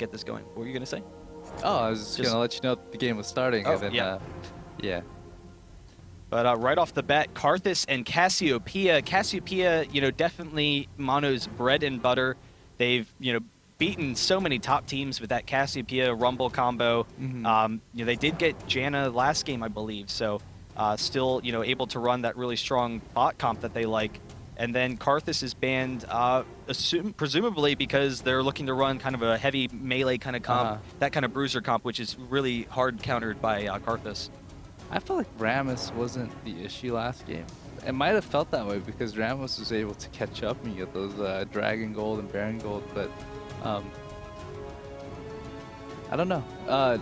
get this going. What were you going to say? Oh, I was just going to let you know the game was starting. Oh, and then, yeah. But right off the bat, Karthus and Cassiopeia. Cassiopeia, definitely Mono's bread and butter. They've, beaten so many top teams with that Cassiopeia Rumble combo. They did get Janna last game, I believe. So still, able to run that really strong bot comp that they like. And then Karthus is banned, presumably because they're looking to run kind of a heavy melee kind of comp, that kind of bruiser comp, which is really hard countered by Karthus. I feel like Rammus wasn't the issue last game. It might have felt that way because Rammus was able to catch up and get those Dragon Gold and Baron Gold, but I don't know. The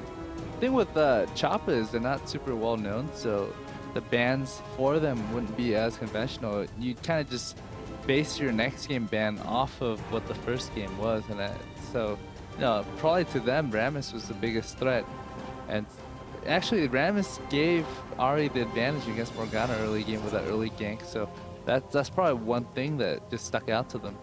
thing with Choppa is they're not super well known, so the bans for them wouldn't be as conventional. You kind of just base your next game ban off of what the first game was, and so probably to them Rammus was the biggest threat. And actually Rammus gave Ahri the advantage against Morgana early game with that early gank, so that's probably one thing that just stuck out to them.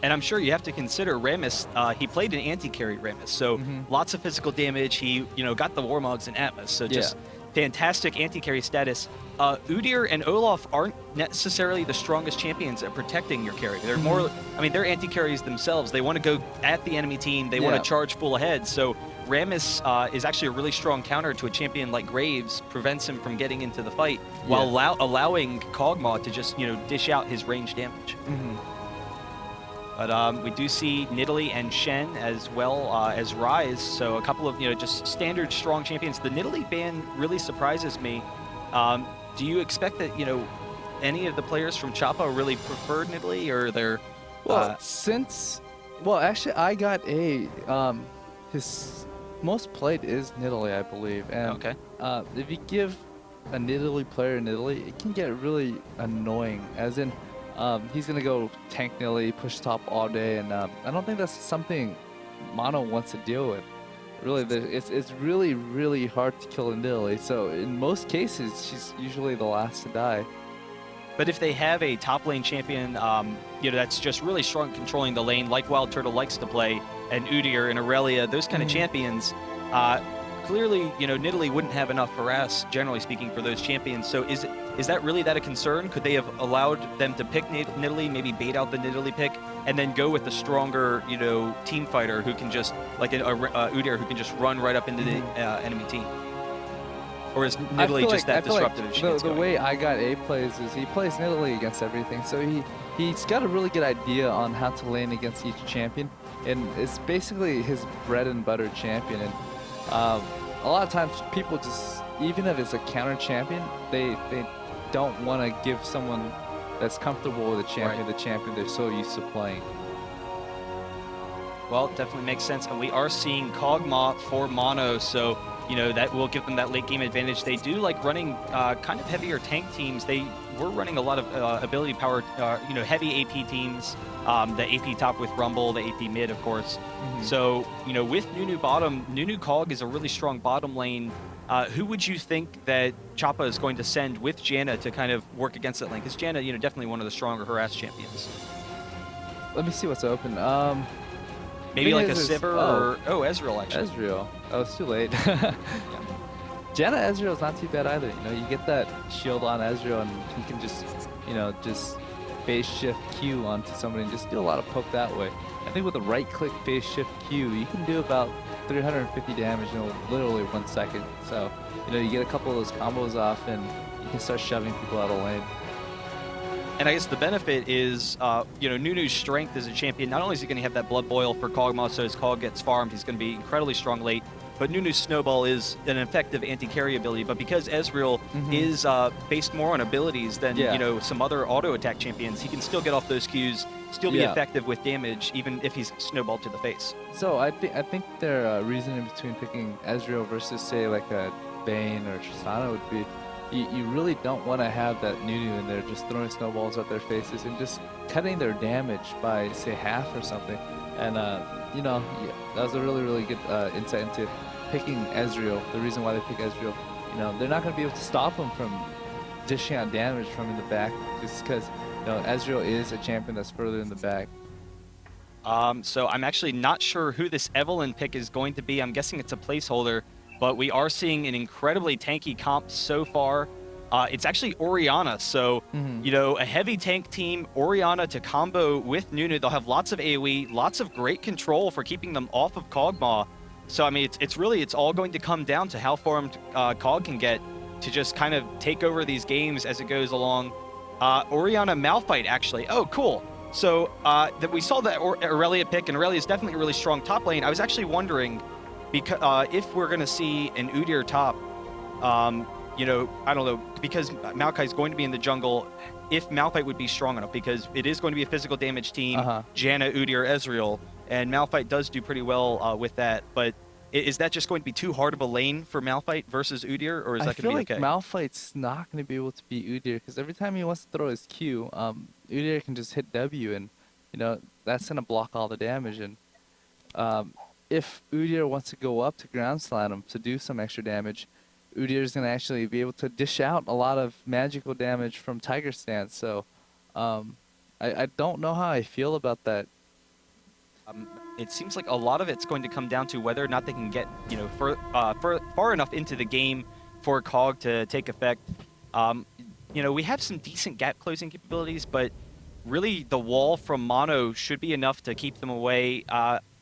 And I'm sure you have to consider Rammus, he played an anti-carry Rammus, so lots of physical damage. He, got the Warmogs and Atmos, so just fantastic anti-carry status. Udyr and Olaf aren't necessarily the strongest champions at protecting your carry. They're more, they're anti-carries themselves. They want to go at the enemy team. They want to charge full ahead. So Rammus is actually a really strong counter to a champion like Graves, prevents him from getting into the fight while allowing Kog'Maw to just, dish out his range damage. But we do see Nidalee and Shen as well as Ryze, so a couple of just standard strong champions. The Nidalee ban really surprises me. Do you expect that any of the players from Choppa really prefer Nidalee, or they're well, actually I got his most played is Nidalee, I believe, and if you give a Nidalee player Nidalee, it can get really annoying, as in he's going to go tank Nidalee, push top all day, and I don't think that's something Mono wants to deal with. Really, it's really, really hard to kill a Nidalee, so in most cases, she's usually the last to die. But if they have a top lane champion, that's just really strong controlling the lane, like Wild Turtle likes to play, and Udyr and Aurelia, those kind of champions, clearly, Nidalee wouldn't have enough harass, generally speaking, for those champions. So is that really that a concern? Could they have allowed them to pick Nidalee, maybe bait out the Nidalee pick, and then go with the stronger, team fighter who can just, like Udyr, who can just run right up into the enemy team? Or is Nidalee just that disruptive? Like the way I got A plays is he plays Nidalee against everything, so he's got a really good idea on how to lane against each champion, and it's basically his bread and butter champion. And a lot of times people just, even if it's a counter champion, they don't want to give someone that's comfortable with a champion the champion they're so used to playing. Well, it definitely makes sense, and we are seeing Kog'Maw for Mono, so that will give them that late game advantage. They do like running kind of heavier tank teams. They were running a lot of ability power, heavy AP teams. The AP top with Rumble, the AP mid, of course. So, with Nunu bottom, Nunu Kog is a really strong bottom lane. Who would you think that Choppa is going to send with Janna to kind of work against that lane? Because Janna, definitely one of the stronger harass champions. Let me see what's open. Maybe like a Sivir or Ezreal, actually. Ezreal. Oh, it's too late. Janna Ezreal's not too bad either. You get that shield on Ezreal and he can just, just phase shift Q onto somebody and just do a lot of poke that way. I think with the right click phase shift Q, you can do about 350 damage in literally 1 second. So, you get a couple of those combos off and you can start shoving people out of lane. And I guess the benefit is, Nunu's strength as a champion. Not only is he going to have that blood boil for Kog'Maw, so his Kog gets farmed, he's going to be incredibly strong late. But Nunu's Snowball is an effective anti-carry ability. But because Ezreal is based more on abilities than some other auto attack champions, he can still get off those Qs, still be effective with damage, even if he's snowballed to the face. So I think their reasoning between picking Ezreal versus say like a Bane or Tristana would be, you really don't want to have that Nunu in there just throwing snowballs at their faces and just cutting their damage by, say, half or something. And, that was a really, really good insight into picking Ezreal, the reason why they pick Ezreal. They're not going to be able to stop him from dishing out damage from in the back just because, Ezreal is a champion that's further in the back. So I'm actually not sure who this Evelyn pick is going to be. I'm guessing it's a placeholder, but we are seeing an incredibly tanky comp so far. It's actually Orianna, so Hmm. you know, a heavy tank team, Orianna to combo with Nunu. They'll have lots of AoE, lots of great control for keeping them off of Kog'Maw. So I mean, it's all going to come down to how formed Kog can get to just kind of take over these games as it goes along. Orianna Malphite actually. Oh, cool. So that we saw that Aurelia pick, and Aurelia is definitely a really strong top lane. I was actually wondering, because if we're going to see an Udyr top, you know, I don't know, because Maokai is going to be in the jungle, if Malphite would be strong enough, because it is going to be a physical damage team, Janna, Udyr, Ezreal, and Malphite does do pretty well with that. But is that just going to be too hard of a lane for Malphite versus Udyr, or is that going to be okay? I feel like Malphite's not going to be able to beat Udyr because every time he wants to throw his Q, Udyr can just hit W, and you know that's going to block all the damage. And if Udyr wants to go up to ground slam him to do some extra damage, Udyr is going to actually be able to dish out a lot of magical damage from Tiger Stance. So I don't know how I feel about that. It seems like a lot of it's going to come down to whether or not they can get, you know, far enough into the game for Kog to take effect. You know, we have some decent gap closing capabilities, but really the wall from Mono should be enough to keep them away.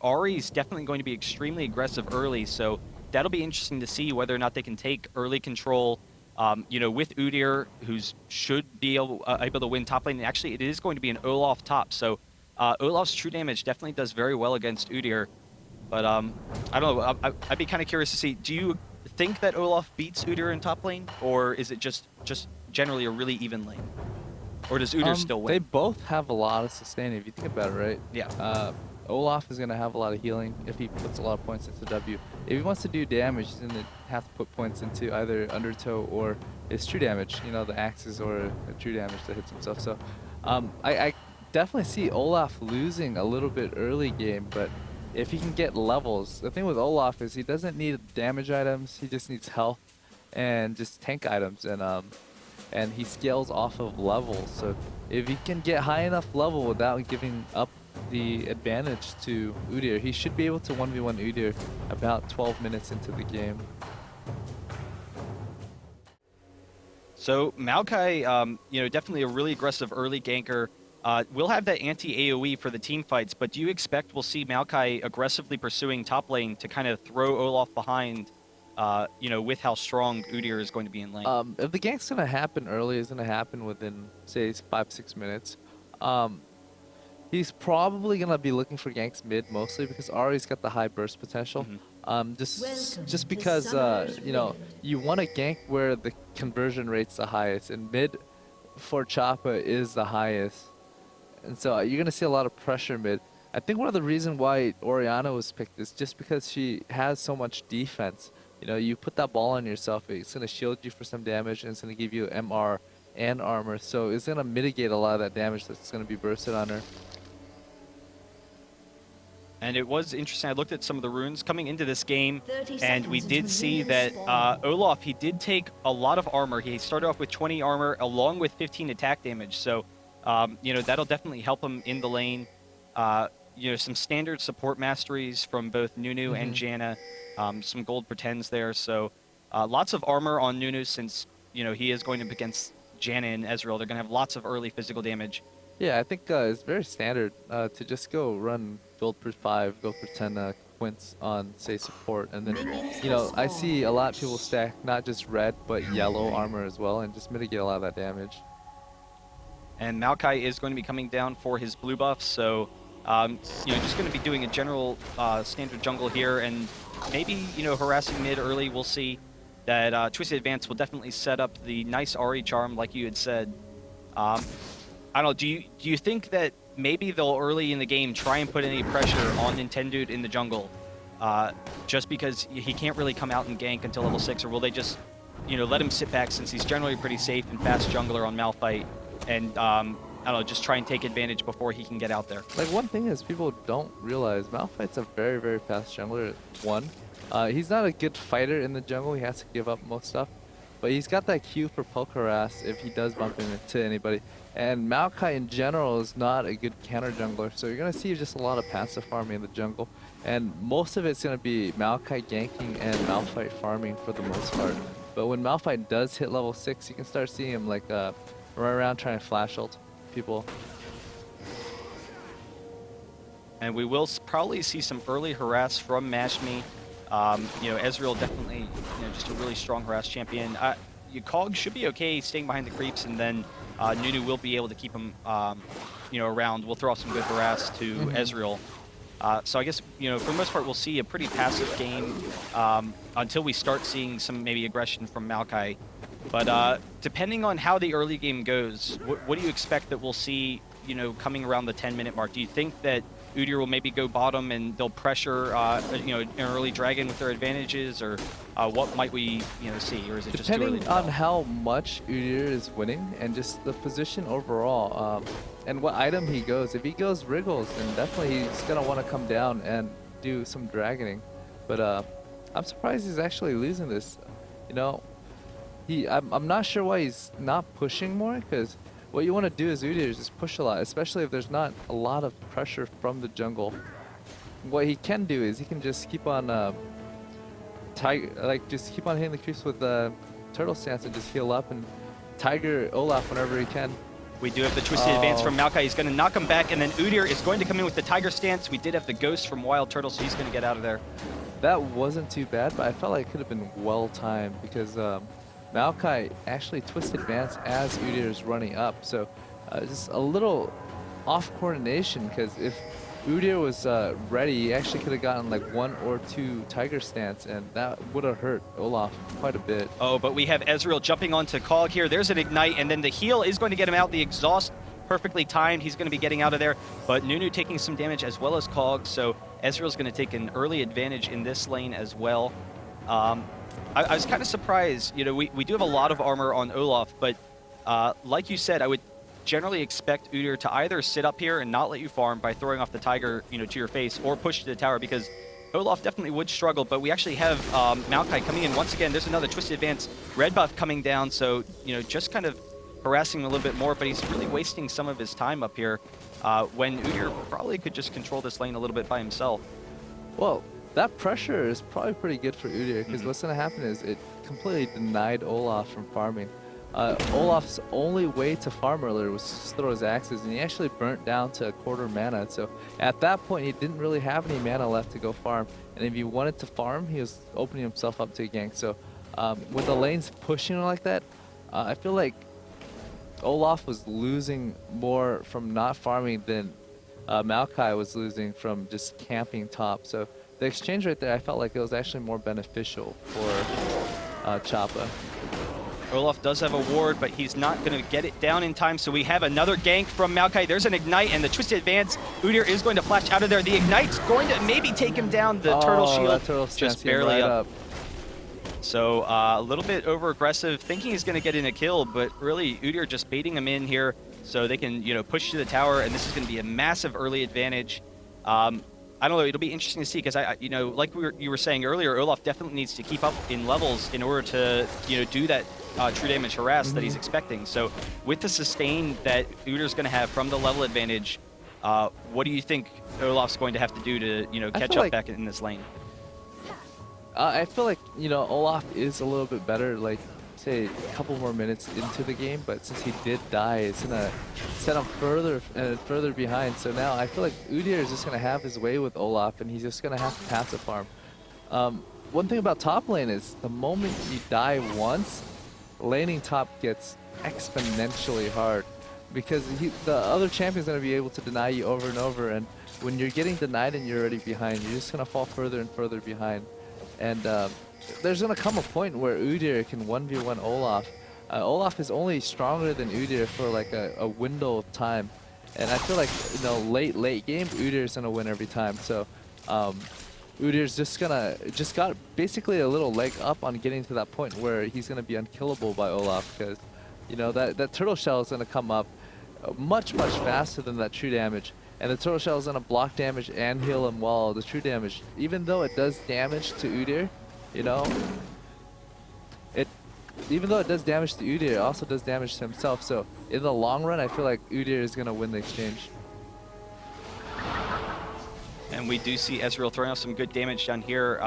Ahri is definitely going to be extremely aggressive early, so that'll be interesting to see whether or not they can take early control. You know, with Udyr, who should be able to win top lane. And actually, it is going to be an Olaf top, so Olaf's true damage definitely does very well against Udyr. But I don't know. I'd be kind of curious to see. Do you think that Olaf beats Udyr in top lane, or is it just generally a really even lane? Or does Udyr still win? They both have a lot of sustain if you think about it, right? Yeah. Olaf is going to have a lot of healing if he puts a lot of points into W. If he wants to do damage, he's going to have to put points into either Undertow or his true damage, you know, the axes or a true damage that hits himself. So I definitely see Olaf losing a little bit early game, but if he can get levels, the thing with Olaf is he doesn't need damage items, he just needs health and just tank items, and he scales off of levels. So if he can get high enough level without giving up the advantage to Udyr, he should be able to 1v1 Udyr about 12 minutes into the game. So Maokai, you know, definitely a really aggressive early ganker. We'll have that anti-AoE for the team fights, but do you expect we'll see Maokai aggressively pursuing top lane to kind of throw Olaf behind, you know, with how strong Udyr is going to be in lane? If the gank's going to happen early, it's going to happen within, say, 5-6 minutes. He's probably going to be looking for ganks mid mostly because Ahri's got the high burst potential. Just because, you know, you want a gank where the conversion rate's the highest, and mid for Choppa is the highest. And so you're going to see a lot of pressure mid. I think one of the reasons why Orianna was picked is just because she has so much defense. You know, you put that ball on yourself, it's going to shield you for some damage, and it's going to give you MR and armor. So it's going to mitigate a lot of that damage that's going to be bursted on her. And it was interesting. I looked at some of the runes coming into this game, and we did see that Olaf, he did take a lot of armor. He started off with 20 armor along with 15 attack damage. So, you know, that'll definitely help him in the lane. You know, some standard support masteries from both Nunu and Janna. Some gold pretends there. So, lots of armor on Nunu since, you know, he is going up against Janna and Ezreal. They're going to have lots of early physical damage. Yeah, I think it's very standard to just go run gold per 5, gold per 10 quints on, say, support. And then, you know, I see a lot of people stack not just red, but yellow armor as well, and just mitigate a lot of that damage. And Maokai is going to be coming down for his blue buff, so, you know, just going to be doing a general standard jungle here, and maybe, you know, harassing mid early. We'll see that Twisted Advance will definitely set up the nice Ahri charm, like you had said. I don't know, do you think that maybe they'll early in the game try and put any pressure on Nintendo in the jungle just because he can't really come out and gank until level 6, or will they just, you know, let him sit back since he's generally pretty safe and fast jungler on Malphite, and I don't know, just try and take advantage before he can get out there? Like, one thing is people don't realize Malphite's a very, very fast jungler. He's not a good fighter in the jungle. He has to give up most stuff. but he's got that Q for poke harass if he does bump into anybody. And Maokai in general is not a good counter jungler, so you're going to see just a lot of passive farming in the jungle. And most of it's going to be Maokai ganking and Malphite farming for the most part. But when Malphite does hit level 6, you can start seeing him like run around trying to flash ult people. And we will probably see some early harass from Mashmi. You know, Ezreal definitely, you know, just a really strong harass champion. Kog should be okay staying behind the creeps, and then Nunu will be able to keep him, you know, around. We'll throw off some good harass to Ezreal. So I guess, you know, for the most part, we'll see a pretty passive game until we start seeing some maybe aggression from Maokai. But depending on how the early game goes, what do you expect that we'll see, you know, coming around the 10-minute mark? Do you think that Udyr will maybe go bottom and they'll pressure, you know, an early dragon with their advantages, or what might we, you know, see, or is it just too early? Depending on how much Udyr is winning and just the position overall, and what item he goes. If he goes Wriggles, then definitely he's gonna want to come down and do some dragoning. But I'm surprised he's actually losing this. You know, I'm not sure why he's not pushing more, because what you want to do as Udyr is just push a lot, especially if there's not a lot of pressure from the jungle. What he can do is he can just keep on just keep on hitting the creeps with turtle stance and just heal up and Tiger Olaf whenever he can. We do have the twisted advance from Maokai. He's going to knock him back, and then Udyr is going to come in with the Tiger stance. We did have the ghost from Wild Turtle, so he's going to get out of there. That wasn't too bad, but I felt like it could have been well timed, because Maokai actually twisted advance as Udyr is running up. So just a little off coordination, because if Udyr was ready, he actually could have gotten like 1 or 2 Tiger stance, and that would have hurt Olaf quite a bit. Oh, but we have Ezreal jumping onto Kog here. There's an ignite, and then the heal is going to get him out. The exhaust perfectly timed. He's going to be getting out of there, but Nunu taking some damage as well as Kog, so Ezreal's going to take an early advantage in this lane as well. I was kind of surprised. You know, we do have a lot of armor on Olaf, but like you said, I would generally expect Udyr to either sit up here and not let you farm by throwing off the Tiger, you know, to your face, or push to the tower, because Olaf definitely would struggle. But we actually have Maokai coming in once again. There's another twisted advance, red buff coming down, so, you know, just kind of harassing him a little bit more, but he's really wasting some of his time up here when Udyr probably could just control this lane a little bit by himself. Well, that pressure is probably pretty good for Udyr, because what's going to happen is it completely denied Olaf from farming. Olaf's only way to farm earlier was to throw his axes, and he actually burnt down to 1/4 mana. So at that point, he didn't really have any mana left to go farm. And if he wanted to farm, he was opening himself up to a gank. So with the lanes pushing like that, I feel like Olaf was losing more from not farming than Maokai was losing from just camping top. So the exchange right there, I felt like it was actually more beneficial for Choppa. Olaf does have a ward, but he's not going to get it down in time, so we have another gank from Maokai. There's an ignite, and the twisted advance. Udyr is going to flash out of there. The ignite's going to maybe take him down. The turtle shield just barely up. So a little bit over-aggressive, thinking he's going to get in a kill, but really Udyr just baiting him in here so they can, you know, push to the tower, and this is going to be a massive early advantage. I don't know, it'll be interesting to see, because you know, like you were saying earlier, Olaf definitely needs to keep up in levels in order to, you know, do that true damage harass that he's expecting. So with the sustain that Udyr's going to have from the level advantage, what do you think Olaf's going to have to do to, you know, catch up back in this lane? I feel like, you know, Olaf is a little bit better, like, say, a couple more minutes into the game, but since he did die, it's going to set him further and further behind. So now I feel like Udyr is just going to have his way with Olaf, and he's just going to have to passive farm. One thing about top lane is the moment you die once, laning top gets exponentially hard, because the other champion's going to be able to deny you over and over, and when you're getting denied and you're already behind, you're just going to fall further and further behind. And there's going to come a point where Udyr can 1v1 Olaf. Olaf is only stronger than Udyr for like a window of time. And I feel like, you know, late game, Udyr's going to win every time. So Udyr's just got basically a little leg up on getting to that point where he's going to be unkillable by Olaf, because, you know, that turtle shell is going to come up much faster than that true damage. And the turtle shell is going to block damage and heal him while the true damage, even though it does damage to Udyr, you know, even though it does damage to Udyr, it also does damage to himself. So in the long run, I feel like Udyr is gonna win the exchange. And we do see Ezreal throwing off some good damage down here,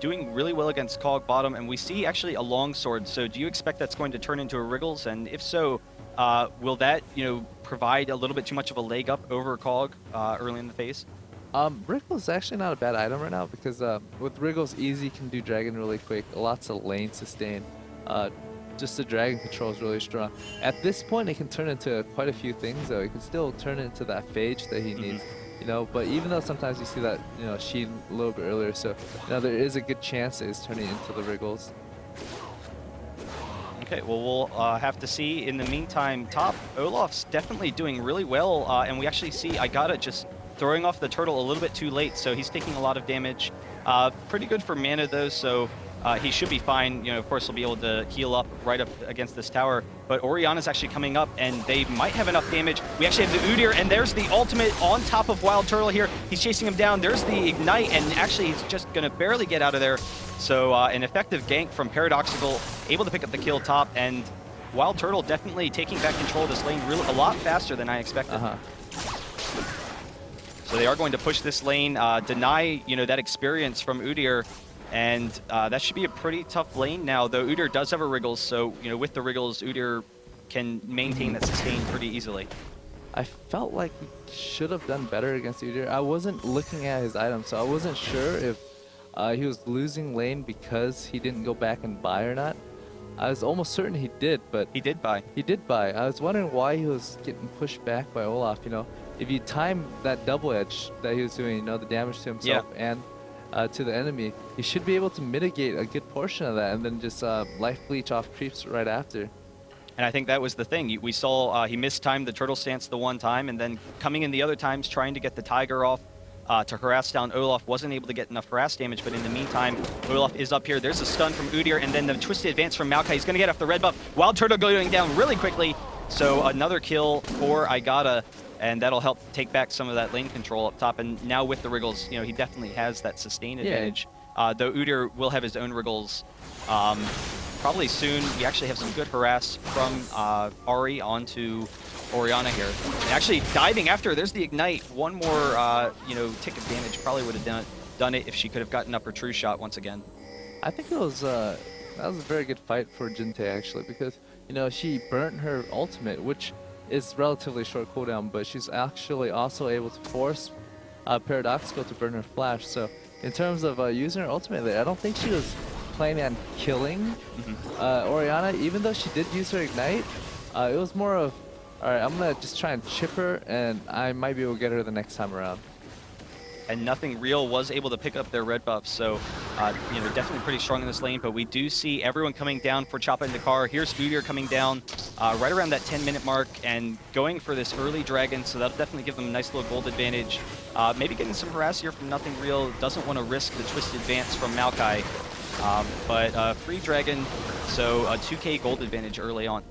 doing really well against Cog bottom, and we see actually a longsword. So do you expect that's going to turn into a Wriggles? And if so, will that, provide a little bit too much of a leg up over Cog early in the phase? Wriggles is actually not a bad item right now because with Wriggles, easy can do Dragon really quick, lots of lane sustain. Just the Dragon control is really strong. At this point, it can turn into quite a few things though. It can still turn into that phage that he needs. But even though sometimes you see that, Sheen a little bit earlier, so, there is a good chance it is turning into the Wriggles. Okay, well, we'll have to see. In the meantime, top, Olaf's definitely doing really well, and we actually see Igata just throwing off the turtle a little bit too late, so he's taking a lot of damage. Pretty good for mana, though, so he should be fine. Of course, he'll be able to heal up right up against this tower. But Orianna's actually coming up, and they might have enough damage. We actually have the Udyr, and there's the ultimate on top of Wild Turtle here. He's chasing him down. There's the Ignite, and actually he's just going to barely get out of there. So an effective gank from Paradoxical, able to pick up the kill top, and Wild Turtle definitely taking back control of this lane a lot faster than I expected. So they are going to push this lane, deny that experience from Udyr. And that should be a pretty tough lane now, though Udyr does have a Wriggles, so, with the Wriggles, Udyr can maintain that sustain pretty easily. I felt like he should have done better against Udyr. I wasn't looking at his items, so I wasn't sure if he was losing lane because he didn't go back and buy or not. I was almost certain he did, but... He did buy. He did buy. I was wondering why he was getting pushed back by Olaf, If you time that double edge that he was doing, the damage to himself and to the enemy, he should be able to mitigate a good portion of that and then just life bleach off creeps right after. And I think that was the thing. We saw he mistimed the turtle stance the one time, and then coming in the other times trying to get the Tiger off to harass down Olaf. Wasn't able to get enough harass damage, but in the meantime, Olaf is up here. There's a stun from Udyr, and then the twisted advance from Maokai. He's going to get off the red buff. Wild Turtle going down really quickly. So another kill for Igata. And that'll help take back some of that lane control up top. And now with the Wriggles, he definitely has that sustain advantage. Though Udyr will have his own Wriggles probably soon. We actually have some good harass from Ari onto Orianna here. And actually diving after, there's the Ignite. One more, tick advantage. Probably would have done it if she could have gotten up her true shot once again. I think that was a very good fight for Jinte actually, because, she burnt her ultimate, which is relatively short cooldown, but she's actually also able to force Paradoxical to burn her flash. So in terms of using her ultimate there, I don't think she was planning on killing Orianna, even though she did use her Ignite. It was more of, all right, I'm going to just try and chip her, and I might be able to get her the next time around. And Nothing Real was able to pick up their red buffs, so definitely pretty strong in this lane. But we do see everyone coming down for Choppa and Dakar. Here's Udyr coming down right around that 10-minute mark and going for this early dragon, so that'll definitely give them a nice little gold advantage. Maybe getting some harass here from Nothing Real. Doesn't want to risk the twisted advance from Maokai, but free dragon, so a 2k gold advantage early on.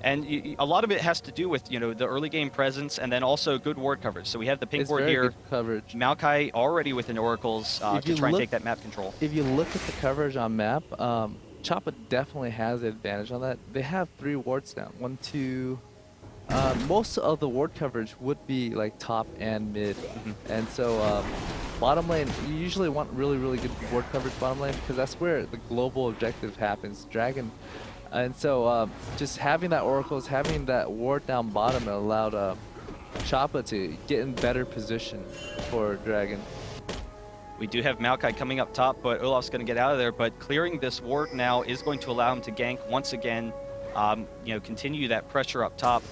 And a lot of it has to do with, the early game presence and then also good ward coverage. So we have the pink ward here. Good coverage. Maokai already with an Oracles to try and take that map control. If you look at the coverage on map, Choppa definitely has the advantage on that. They have 3 wards down. 1, 2... most of the ward coverage would be like top and mid. And so bottom lane, you usually want really, really good ward coverage bottom lane because that's where the global objective happens. Dragon. And so just having that Oracles, having that ward down bottom allowed Choppa to get in better position for Dragon. We do have Maokai coming up top, but Olaf's going to get out of there. But clearing this ward now is going to allow him to gank once again, continue that pressure up top.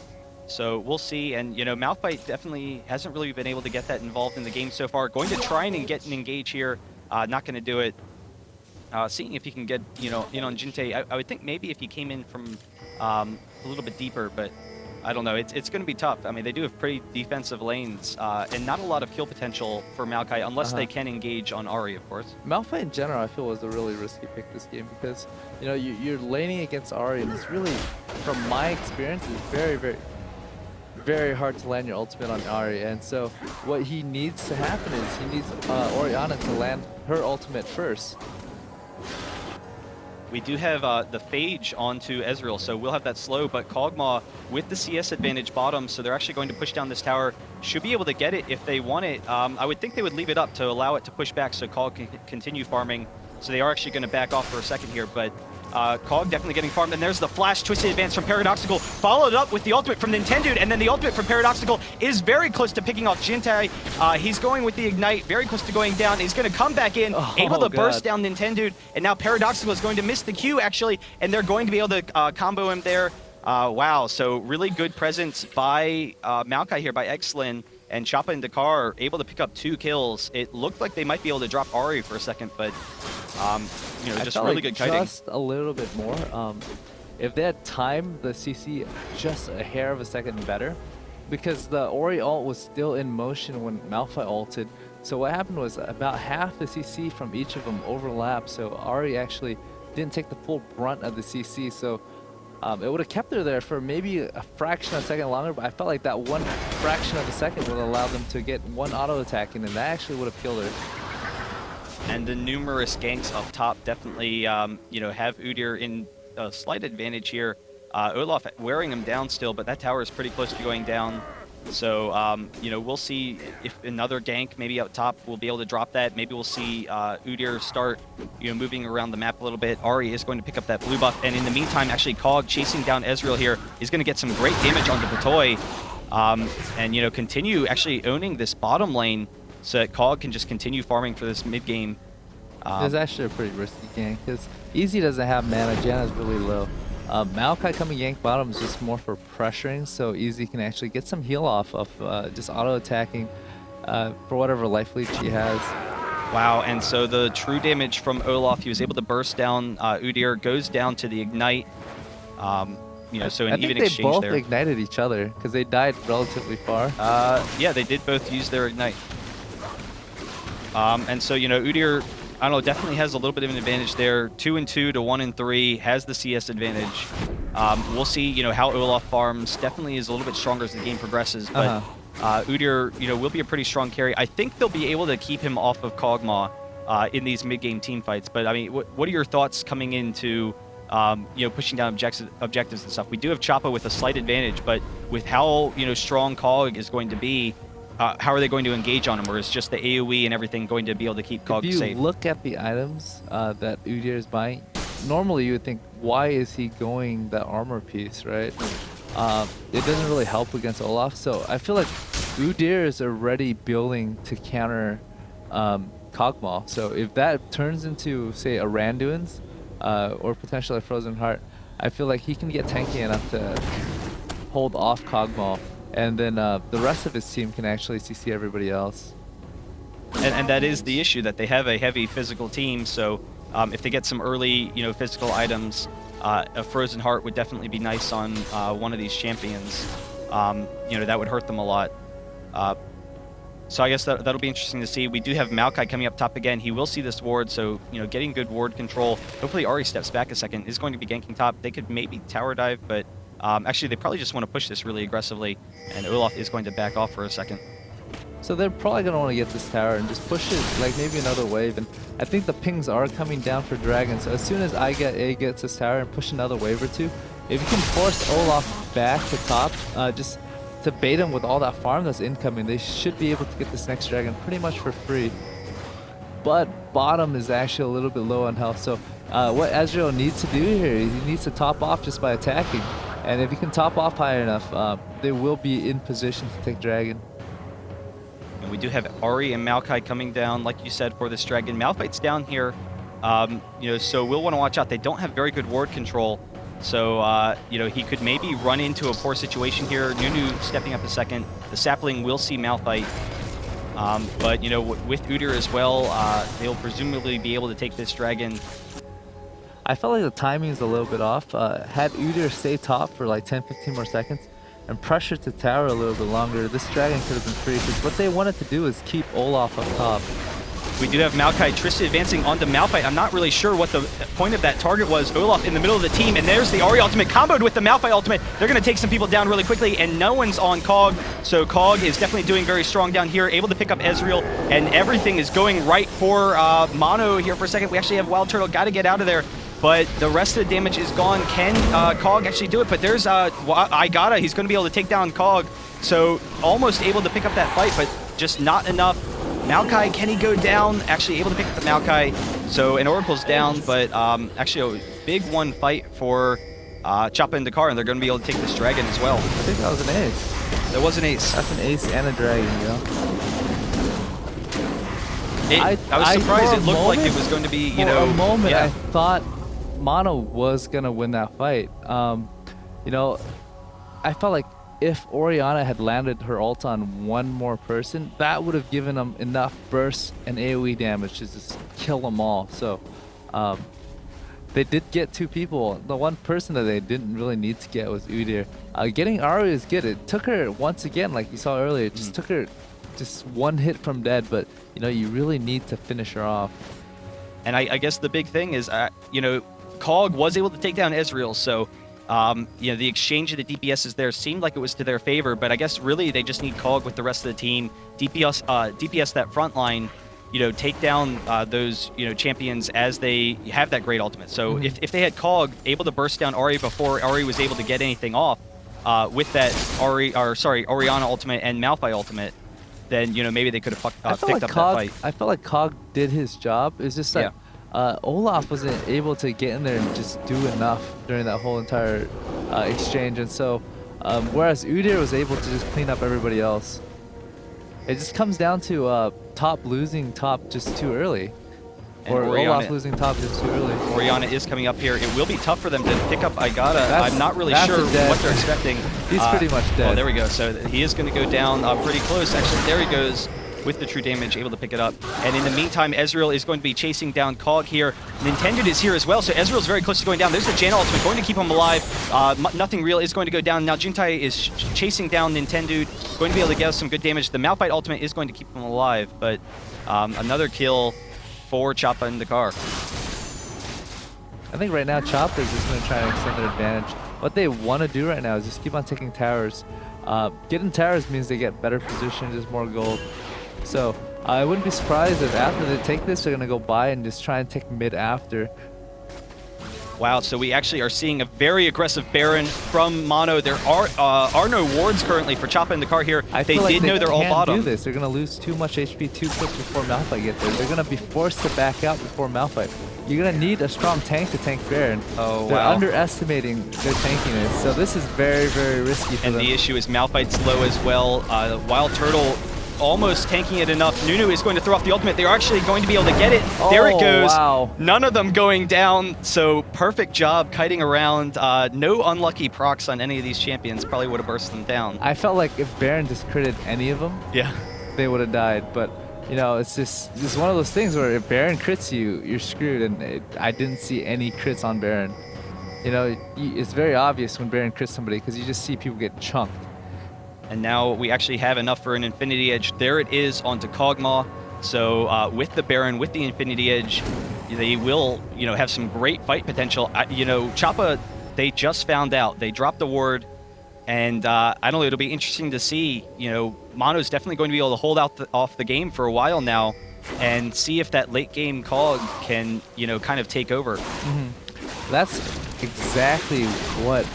So we'll see. And, Mouthbite definitely hasn't really been able to get that involved in the game so far. Going to try and get an engage here. Not going to do it. Seeing if he can get, in on Jinte. I would think maybe if he came in from a little bit deeper, but I don't know. It's going to be tough. I mean, they do have pretty defensive lanes and not a lot of kill potential for Maokai unless they can engage on Ahri, of course. Malphite in general, I feel, was a really risky pick this game because, you're laning against Ahri, and it's really, from my experience, it's very, very, very hard to land your ultimate on Ahri. And so what he needs to happen is he needs Orianna to land her ultimate first. We do have the Phage onto Ezreal, so we'll have that slow, but Kog'Maw with the CS advantage bottom, so they're actually going to push down this tower. Should be able to get it if they want it. I would think they would leave it up to allow it to push back so Kog can continue farming. So they are actually going to back off for a second here, but Kog definitely getting farmed. And there's the flash twisted advance from Paradoxical, followed up with the ultimate from Nintendo, and then the ultimate from Paradoxical is very close to picking off Jintai. He's going with the Ignite, very close to going down. He's going to come back in, able to burst down Nintendo, and now Paradoxical is going to miss the Q, actually, and they're going to be able to combo him there. Wow, so really good presence by Maokai here, by Xlin, and Choppa and Dakar are able to pick up 2 kills. It looked like they might be able to drop Ari for a second, but you know, just really good kiting. Just a little bit more. If they had timed the CC just a hair of a second better, because the Ori ult was still in motion when Malphite ulted. So what happened was about half the CC from each of them overlapped, so Ari actually didn't take the full brunt of the CC. So it would have kept her there for maybe a fraction of a second longer, but I felt like that one fraction of a second would allow them to get one auto attack in, and that actually would have killed her. And the numerous ganks up top definitely, you know, have Udyr in a slight advantage here. Olaf wearing him down still, but that tower is pretty close to going down. So, you know, we'll see if another gank maybe up top will be able to drop that. Maybe we'll see Udyr start, you know, moving around the map a little bit. Ari is going to pick up that blue buff. And in the meantime, actually, Kog chasing down Ezreal here is going to get some great damage onto Patoy. And, you know, continue actually owning this bottom lane so that Kog can just continue farming for this mid game. It's actually a pretty risky gank because Easy doesn't have mana. Janna's really low. Maokai coming gank bottom is just more for pressuring, so Easy can actually get some heal off of just auto attacking for whatever life leech he has. Wow, and so the true damage from Olaf, he was able to burst down Udyr, goes down to the Ignite. You know, so an even exchange both there. ignited each other because they died relatively far. Yeah, they did both use their Ignite. And so, you know, Udyr, I don't know, definitely has a little bit of an advantage there. 2-2 to 1-3, has the CS advantage. We'll see, you know, how Olaf farms. Definitely is a little bit stronger as the game progresses, but Udyr, you know, will be a pretty strong carry. I think they'll be able to keep him off of Kog'Maw in these mid-game team fights. But I mean, what are your thoughts coming into, you know, pushing down objectives and stuff? We do have Choppa with a slight advantage, but with how, you know, strong Kog is going to be, how are they going to engage on him? Or is just the AoE and everything going to be able to keep Kog safe? If you look at the items that Udyr is buying, normally you would think, why is he going that armor piece, right? It doesn't really help against Olaf, so I feel like Udyr is already building to counter Kog'Maw. So if that turns into, say, a Randuin's or potentially a Frozen Heart, I feel like he can get tanky enough to hold off Kog'Maw. And then the rest of his team can actually CC everybody else. And that is the issue, that they have a heavy physical team, so if they get some early, you know, physical items, a Frozen Heart would definitely be nice on one of these champions. You know, that would hurt them a lot. So I guess that'll be interesting to see. We do have Maokai coming up top again. He will see this ward, so, you know, getting good ward control. Hopefully Ari steps back a second. Is going to be ganking top. They could maybe tower dive, but actually they probably just want to push this really aggressively, and Olaf is going to back off for a second. So they're probably going to want to get this tower and just push it like maybe another wave. And I think the pings are coming down for Dragon. So as soon as A gets this tower and push another wave or two, if you can force Olaf back to top, just to bait him with all that farm that's incoming, they should be able to get this next Dragon pretty much for free. But bottom is actually a little bit low on health. So what Ezreal needs to do here, he needs to top off just by attacking. And if he can top off high enough, they will be in position to take Dragon. And we do have Ari and Maokai coming down, like you said, for this Dragon. Malphite's down here, you know, so we'll want to watch out. They don't have very good ward control, so, you know, he could maybe run into a poor situation here. Nunu stepping up a second. The Sapling will see Malphite, but, you know, with Udyr as well, they'll presumably be able to take this Dragon. I felt like the timing is a little bit off. Had Udyr stay top for like 10-15 more seconds and pressure to tower a little bit longer, this Dragon could have been free, because what they wanted to do is keep Olaf up top. We do have Maokai Trista advancing onto Malphite. I'm not really sure what the point of that target was. Olaf in the middle of the team, and there's the Ari ultimate comboed with the Malphite ultimate. They're going to take some people down really quickly, and no one's on Kog, so Kog is definitely doing very strong down here, able to pick up Ezreal, and everything is going right for Mono here for a second. We actually have Wild Turtle, got to get out of there. but the rest of the damage is gone. Can Cog actually do it? But there's Igata. He's going to be able to take down Cog, so almost able to pick up that fight, but just not enough. Maokai, can he go down? Actually able to pick up the Maokai. So an Oracle's down, but actually a big one fight for Choppa and Dakar, and they're going to be able to take this dragon as well. I think that was an ace. That was an ace. That's an ace and a dragon, you know? I was surprised. It looked like it was going to be, you know... For a moment, yeah. I thought Mono was going to win that fight. You know, I felt like if Orianna had landed her ult on one more person, that would have given them enough burst and AoE damage to just kill them all. So, they did get 2 people. The one person that they didn't really need to get was Udyr. Getting Ari is good. It took her, once again, like you saw earlier, it just took her just one hit from dead, but you know, you really need to finish her off. And I guess the big thing is, you know, Cog was able to take down Ezreal, so you know, the exchange of the DPSs there seemed like it was to their favor, but I guess really they just need Cog with the rest of the team. DPS that front line, you know, take down those, you know, champions as they have that great ultimate. So if they had Cog able to burst down Ahri before Ahri was able to get anything off with that Orianna ultimate and Malphite ultimate, then, you know, maybe they could have picked up that fight. I felt like Cog did his job. It's just that Olaf wasn't able to get in there and just do enough during that whole entire exchange, and so whereas Udyr was able to just clean up everybody else. It just comes down to top losing top just too early. And or Orianna, Olaf losing top just too early. Orianna is coming up here. It will be tough for them to pick up Igata. I'm not really sure what they're expecting. He's pretty much dead. Oh, there we go. So he is going to go down pretty close. Actually, there he goes with the true damage, able to pick it up. And in the meantime, Ezreal is going to be chasing down Cog here. Nintendo is here as well, so Ezreal's very close to going down. There's the Janna ultimate, going to keep him alive. Nothing real is going to go down. Now Juntai is chasing down Nintendo, going to be able to get us some good damage. The Malphite ultimate is going to keep him alive, but another kill for Choppa and Dakar. I think right now Choppa is just going to try and extend their advantage. What they want to do right now is just keep on taking towers. Getting towers means they get better position, just more gold. So I wouldn't be surprised if after they take this, they're going to go buy and just try and take mid after. Wow, so we actually are seeing a very aggressive Baron from Mono. There are no wards currently for Choppa and Dakar here. They did know they're all bottom. Do this. They're going to lose too much HP too quick before Malphite gets there. They're going to be forced to back out before Malphite. You're going to need a strong tank to tank Baron. Oh, They're wow. underestimating their tankiness, so this is very, very risky for them. And the issue is Malphite's low as well. Wild Turtle almost tanking it enough. Nunu is going to throw off the ultimate. They're actually going to be able to get it. There it goes. Wow. None of them going down, so perfect job kiting around. No unlucky procs on any of these champions. Probably would have burst them down. I felt like if Baron just critted any of them, yeah, they would have died, but you know, it's one of those things where if Baron crits you, you're screwed, and I didn't see any crits on Baron. You know, it's very obvious when Baron crits somebody because you just see people get chunked. And now we actually have enough for an Infinity Edge. There it is onto Kog'Maw. So with the Baron, with the Infinity Edge, they will, you know, have some great fight potential. You know, Choppa, they just found out. They dropped the ward, and I don't know, it'll be interesting to see. You know, Mono's definitely going to be able to hold out off the game for a while now and see if that late game Cog can, you know, kind of take over. That's exactly what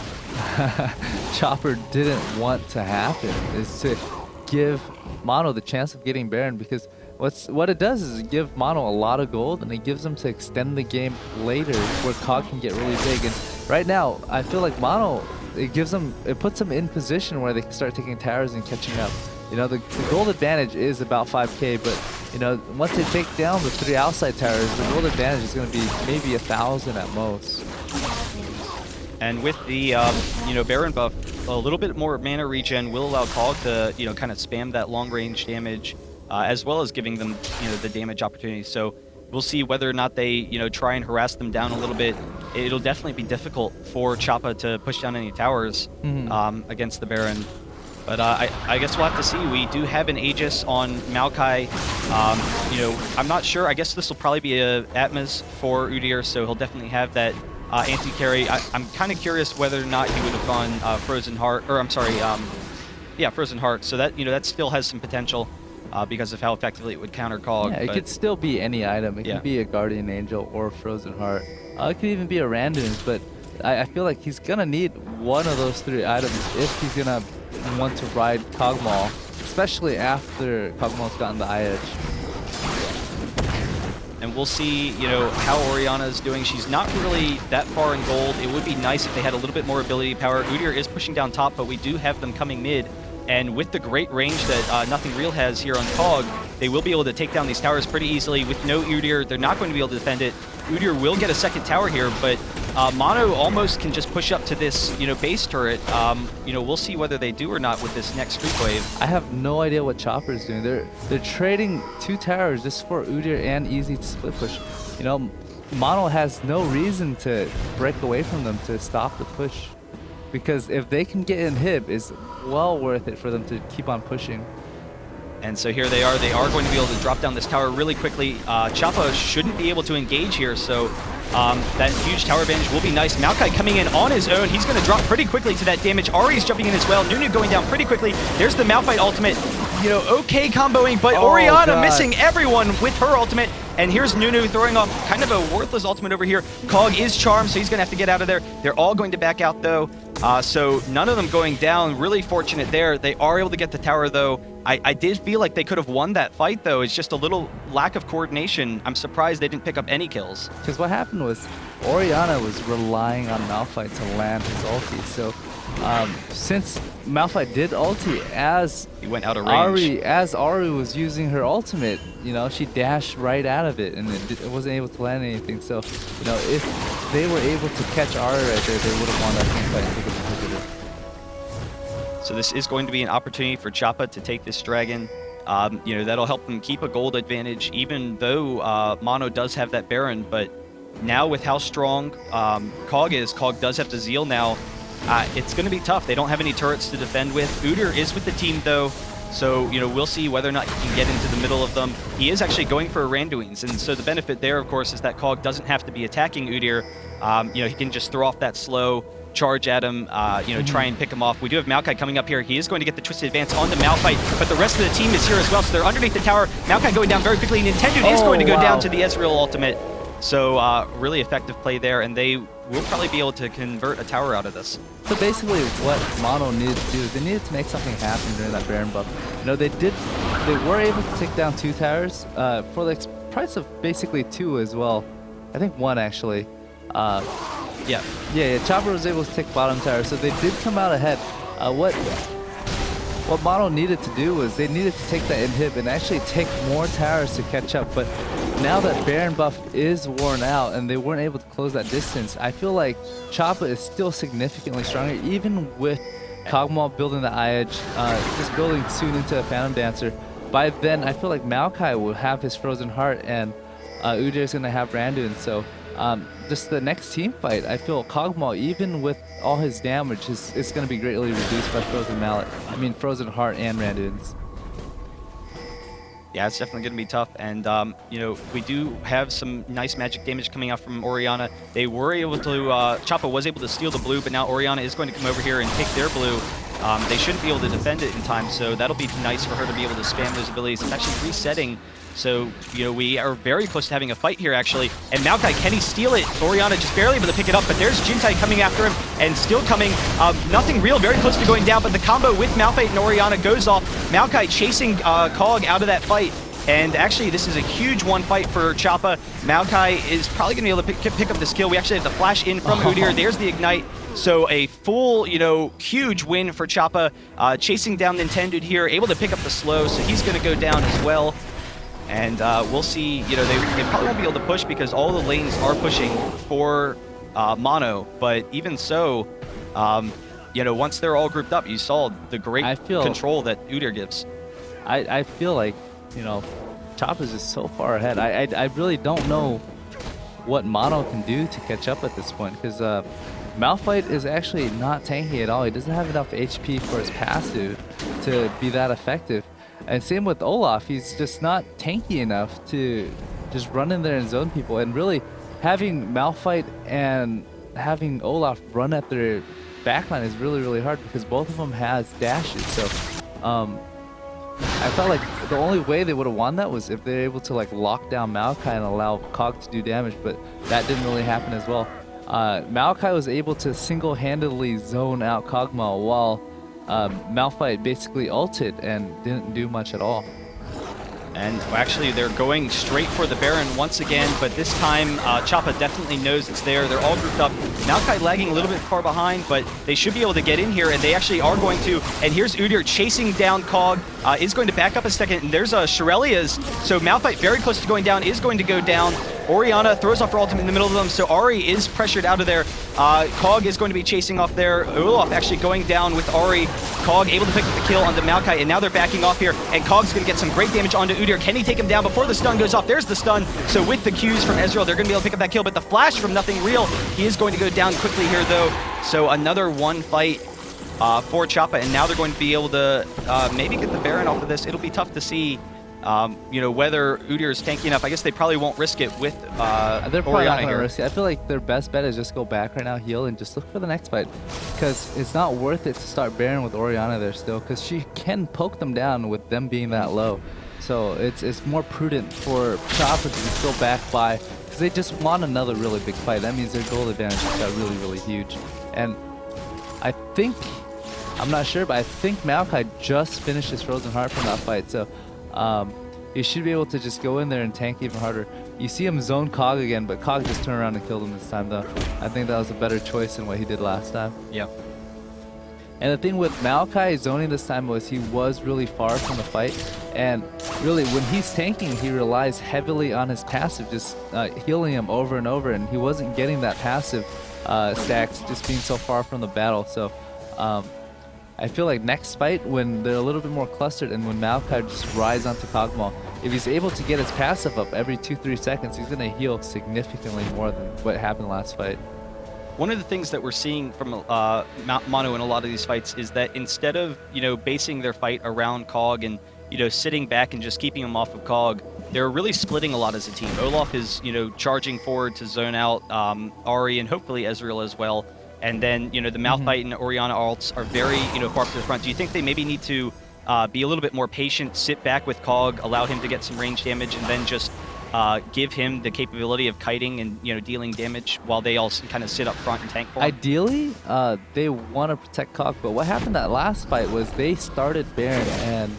Chopper didn't want to happen, is to give Mono the chance of getting Baron, because what it does is it gives Mono a lot of gold, and it gives them to extend the game later where Cog can get really big. And right now, I feel like Mono, it puts them in position where they can start taking towers and catching up. You know, the gold advantage is about 5k, but you know, once they take down the 3 outside towers, the gold advantage is going to be maybe 1,000 at most. And with the you know, Baron buff, a little bit more mana regen will allow Cog to, you know, kind of spam that long range damage, as well as giving them, you know, the damage opportunity. So we'll see whether or not they, you know, try and harass them down a little bit. It'll definitely be difficult for Choppa to push down any towers against the Baron. But I guess we'll have to see. We do have an Aegis on Maokai. You know, I'm not sure. I guess this will probably be a Atmas for Udyr, so he'll definitely have that anti-carry. I'm kind of curious whether or not he would have gone Frozen Heart, or I'm sorry, yeah, Frozen Heart. So that, you know, that still has some potential. because of how effectively it would counter Cog. Yeah, it could still be any item. It Yeah. could be a Guardian Angel or a Frozen Heart. It could even be a Randoons, but I feel like he's going to need one of those 3 items if he's going to want to ride Kog'Maw, especially after Kog'Maw's gotten the eye edge. And we'll see, you know, how Orianna is doing. She's not really that far in gold. It would be nice if they had a little bit more ability power. Udyr is pushing down top, but we do have them coming mid. And with the great range that Nothing Real has here on Cog, they will be able to take down these towers pretty easily. With no Udyr, they're not going to be able to defend it. Udyr will get a second tower here, but Mono almost can just push up to this, you know, base turret. You know, we'll see whether they do or not with this next streak wave. I have no idea what Chopper is doing. They're trading 2 towers just for Udyr and Easy to split push. You know, Mono has no reason to break away from them to stop the push. Because if they can get inhib, it's well worth it for them to keep on pushing. And so here they are. They are going to be able to drop down this tower really quickly. Choppa shouldn't be able to engage here, so that huge tower advantage will be nice. Maokai coming in on his own. He's going to drop pretty quickly to that damage. Ari's jumping in as well. Nunu going down pretty quickly. There's the Malphite ultimate. You know, okay comboing, but Orianna missing everyone with her ultimate. And here's Nunu throwing off kind of a worthless ultimate over here. Cog is charmed, so he's going to have to get out of there. They're all going to back out, though. So none of them going down. Really fortunate there. They are able to get the tower, though. I did feel like they could have won that fight, though. It's just a little lack of coordination. I'm surprised they didn't pick up any kills. Because what happened was Orianna was relying on Malphite to land his ulti. So since Malphite did ulti as He went out of range. Ari was using her ultimate, you know, she dashed right out of it and it wasn't able to land anything. So, you know, if they were able to catch Ari right there, they would have won that team fight and take it. So this is going to be an opportunity for Choppa to take this dragon. You know, that'll help them keep a gold advantage, even though Mono does have that Baron. But now with how strong Cog is, Cog does have the Zeal now. It's going to be tough. They don't have any turrets to defend with. Udyr is with the team, though. So, you know, we'll see whether or not he can get into the middle of them. He is actually going for Randuin's. And so the benefit there, of course, is that Cog doesn't have to be attacking Udyr. You know, he can just throw off that slow, charge at him, you know, try and pick him off. We do have Maokai coming up here. He is going to get the Twisted Advance on the Malphite, but the rest of the team is here as well, so they're underneath the tower. Maokai going down very quickly. Nintendo is going to go down to the Ezreal ultimate. So really effective play there, and they will probably be able to convert a tower out of this. So basically what Mono needed to do is they needed to make something happen during that Baron buff. You know, they were able to take down 2 towers for the price of basically 2 as well. I think 1 actually. Yeah, Chopper was able to take bottom tower, so they did come out ahead. What Mono needed to do was they needed to take that inhib and actually take more towers to catch up, but now that Baron buff is worn out and they weren't able to close that distance, I feel like Choppa is still significantly stronger, even with Kog'Maw building the eye edge, just building soon into a Phantom Dancer. By then, I feel like Maokai will have his Frozen Heart and Udyr is going to have Randuin, so just the next team fight, I feel Kog'Maw, even with all his damage, is going to be greatly reduced by Frozen Heart and Randuin's. Yeah, it's definitely going to be tough, and you know, we do have some nice magic damage coming out from Orianna. They were able to, Choppa was able to steal the blue, but now Orianna is going to come over here and take their blue. They shouldn't be able to defend it in time, so that'll be nice for her to be able to spam those abilities. It's actually resetting, so, you know, we are very close to having a fight here, actually. And Maokai, can he steal it? Orianna just barely able to pick it up, but there's Jintai coming after him, and still coming. Nothing Real, very close to going down, but the combo with Malphite and Orianna goes off. Maokai chasing Cog out of that fight. And actually, this is a huge one fight for Choppa. Maokai is probably going to be able to pick up this kill. We actually have the flash in from Udyr. There's the Ignite. So a full, you know, huge win for Choppa. Chasing down Nintendo here, able to pick up the slow, so he's going to go down as well. And we'll see, you know, they probably won't be able to push because all the lanes are pushing for Mono. But even so, you know, once they're all grouped up, you saw the great control that Udyr gives. I feel like, you know, Choppa's is so far ahead. I really don't know what Mono can do to catch up at this point, because Malphite is actually not tanky at all. He doesn't have enough HP for his passive to be that effective. And same with Olaf, he's just not tanky enough to just run in there and zone people. And really, having Malphite and having Olaf run at their backline is really, really hard because both of them has dashes. So I felt like the only way they would have won that was if they were able to like lock down Maokai and allow Cog to do damage, but that didn't really happen as well. Maokai was able to single-handedly zone out Kog'Maw while Malphite basically ulted and didn't do much at all. And actually, they're going straight for the Baron once again, but this time, Choppa definitely knows it's there. They're all grouped up. Maokai lagging a little bit far behind, but they should be able to get in here, and they actually are going to. And here's Udyr chasing down Cog, is going to back up a second, and there's Shirelia's. So Malphite very close to going down, is going to go down. Orianna throws off her ultimate in the middle of them, so Ahri is pressured out of there. Cog is going to be chasing off there. Olaf actually going down with Ahri. Cog able to pick up the kill onto Maokai, and now they're backing off here, and Cog's going to get some great damage onto Udyr. Can he take him down before the stun goes off? There's the stun. So with the Qs from Ezreal, they're going to be able to pick up that kill, but the flash from Nothing Real, he is going to go down quickly here, though. So another one fight for Choppa, and now they're going to be able to maybe get the Baron off of this. It'll be tough to see. You know, whether Udyr is tanky enough. I guess they probably won't risk it with They're probably not Orianna going to here. risk it. I feel like their best bet is just go back right now, heal, and just look for the next fight. Because it's not worth it to start Baron with Orianna there still, because she can poke them down with them being that low. So it's more prudent for Choppa to just go back by, because they just want another really big fight. That means their goal advantage just got really, really huge. And I think, I'm not sure, but I think Maokai just finished his Frozen Heart from that fight. So he should be able to just go in there and tank even harder. You see him zone Cog again, but Cog just turned around and killed him this time, though. I think that was a better choice than what he did last time. Yeah. And the thing with Maokai zoning this time was he was really far from the fight. And really, when he's tanking, he relies heavily on his passive, just healing him over and over. And he wasn't getting that passive stacks just being so far from the battle. So I feel like next fight, when they're a little bit more clustered and when Maokai just rides onto Kog'Maw, if he's able to get his passive up every 2-3 seconds, he's going to heal significantly more than what happened last fight. One of the things that we're seeing from Mono in a lot of these fights is that instead of, you know, basing their fight around Cog and, you know, sitting back and just keeping him off of Cog, they're really splitting a lot as a team. Olaf is, you know, charging forward to zone out Ahri and hopefully Ezreal as well. And then, you know, the Malphite and Orianna ults are very, you know, far up to the front. Do you think they maybe need to be a little bit more patient, sit back with Cog, allow him to get some range damage, and then just give him the capability of kiting and, you know, dealing damage while they all kind of sit up front and tank for him? Ideally, they want to protect Cog, but what happened that last fight was they started Baron and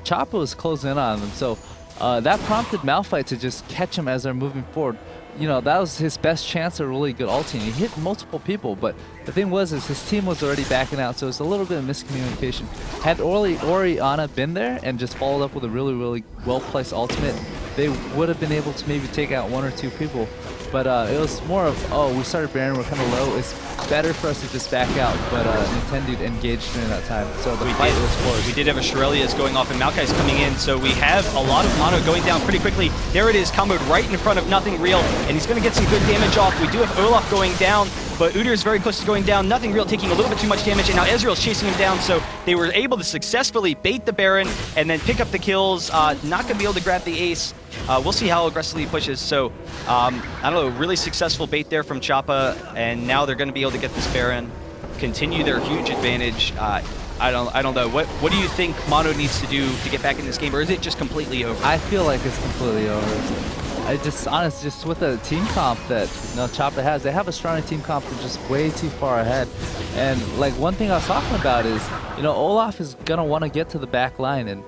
Choppa was closing in on them. So that prompted Malphite to just catch him as they're moving forward. You know, that was his best chance of really good ulting. He hit multiple people, but the thing was is his team was already backing out, so it was a little bit of miscommunication. Had Orianna been there and just followed up with a really, really well-placed ultimate, they would have been able to maybe take out 1 or 2 people. But it was more of, oh, we started Baron, we're kind of low. It's better for us to just back out, but Nintendo engaged during that time, so the fight was forced. We did have a Shirelia's going off, and Maokai's coming in, so we have a lot of mono going down pretty quickly. There it is, comboed right in front of Nothing Real, and he's going to get some good damage off. We do have Olaf going down, but Udyr is very close to going down. Nothing Real taking a little bit too much damage, and now Ezreal's chasing him down, so they were able to successfully bait the Baron and then pick up the kills. Not going to be able to grab the ace. We'll see how aggressively he pushes. So, I don't know, really successful bait there from Choppa, and now they're going to be able to get this Baron, continue their huge advantage. I don't know. What do you think Mono needs to do to get back in this game, or is it just completely over? I feel like it's completely over. I just, honestly, just with the team comp that, you know, Choppa has, they have a stronger team comp that's just way too far ahead. And like one thing I was talking about is, you know, Olaf is gonna want to get to the back line, and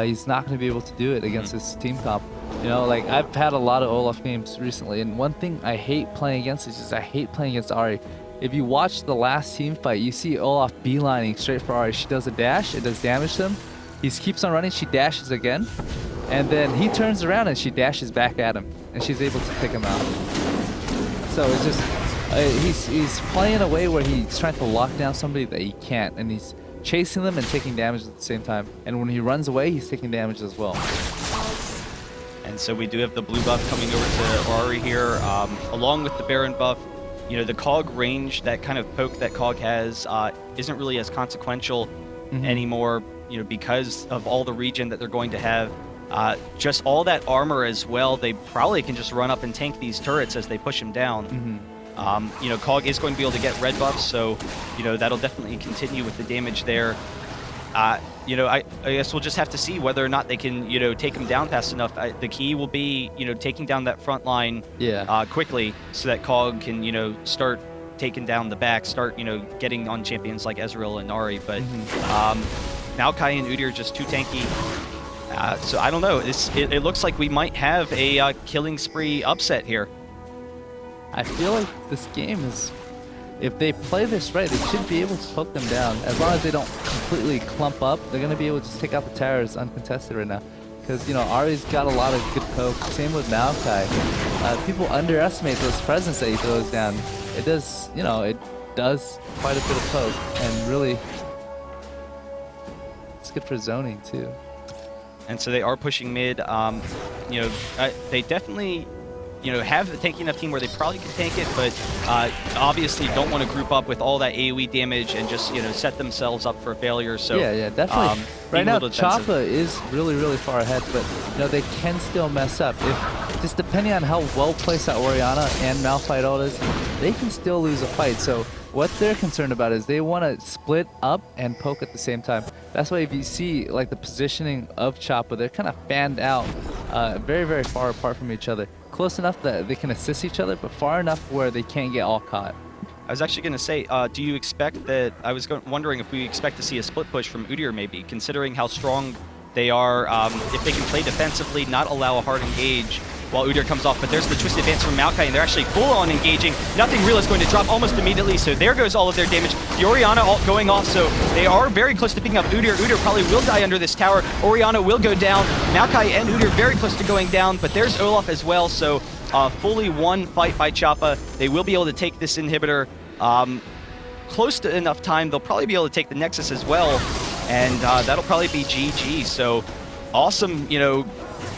he's not going to be able to do it against this team comp. You know, like I've had a lot of Olaf games recently, and one thing I hate playing against is just I hate playing against Ahri. If you watch the last team fight, you see Olaf beelining straight for Ahri. She does a dash, it does damage to him. He keeps on running, she dashes again, and then he turns around and she dashes back at him, and she's able to pick him out. So it's just, he's playing a way where he's trying to lock down somebody that he can't, and he's chasing them and taking damage at the same time. And when he runs away, he's taking damage as well. And so we do have the blue buff coming over to Ahri here, along with the Baron buff. You know, the Cog range, that kind of poke that Cog has, isn't really as consequential anymore, you know, because of all the regen that they're going to have. Just all that armor as well, they probably can just run up and tank these turrets as they push him down. You know, Cog is going to be able to get red buffs, so, you know, that'll definitely continue with the damage there. you know, I guess we'll just have to see whether or not they can, you know, take him down fast enough. The key will be, you know, taking down that front line quickly so that Cog can, you know, start taking down the back, start, you know, getting on champions like Ezreal and Nari. But Maokai and Udyr are just too tanky. So I don't know. It looks like we might have a killing spree upset here. I feel like this game is, if they play this right, they should be able to poke them down. As long as they don't completely clump up, they're going to be able to just take out the towers uncontested right now. Because, you know, Ari's got a lot of good poke. Same with Maokai. People underestimate those presents that he throws down. It does, you know, it does quite a bit of poke. And really, it's good for zoning, too. And so they are pushing mid. You know, they definitely, you know, have the tanky enough team where they probably can tank it, but obviously don't want to group up with all that AoE damage and just, you know, set themselves up for failure. So yeah, definitely. Right now, Choppa is really far ahead, but you know they can still mess up. If just depending on how well placed that Orianna and Malphite ult is, they can still lose a fight. So what they're concerned about is they want to split up and poke at the same time. That's why if you see like the positioning of Choppa, they're kind of fanned out, very far apart from each other. Close enough that they can assist each other, but far enough where they can't get all caught. I was actually going to say, do you expect that, I was wondering if we expect to see a split push from Udyr maybe, considering how strong they are, if they can play defensively, not allow a hard engage while Udyr comes off. But there's the twisted advance from Maokai, and they're actually full on engaging. Nothing real is going to drop almost immediately, so there goes all of their damage. The Orianna ult going off, so they are very close to picking up Udyr. Udyr probably will die under this tower. Orianna will go down. Maokai and Udyr very close to going down, but there's Olaf as well, so fully one fight by Choppa. They will be able to take this inhibitor close to enough time. They'll probably be able to take the Nexus as well, and that'll probably be GG. So awesome, you know,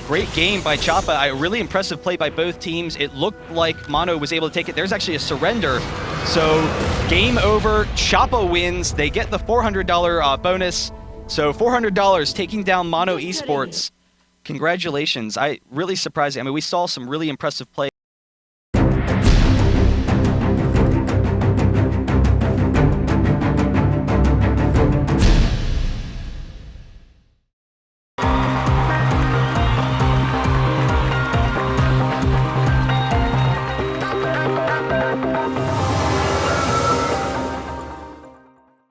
great game by Choppa. A really impressive play by both teams. It looked like Mono was able to take it. There's actually a surrender. So game over. Choppa wins. They get the $400 bonus. So $400 taking down Mono eSports. Congratulations. Really surprising. I mean, we saw some really impressive play.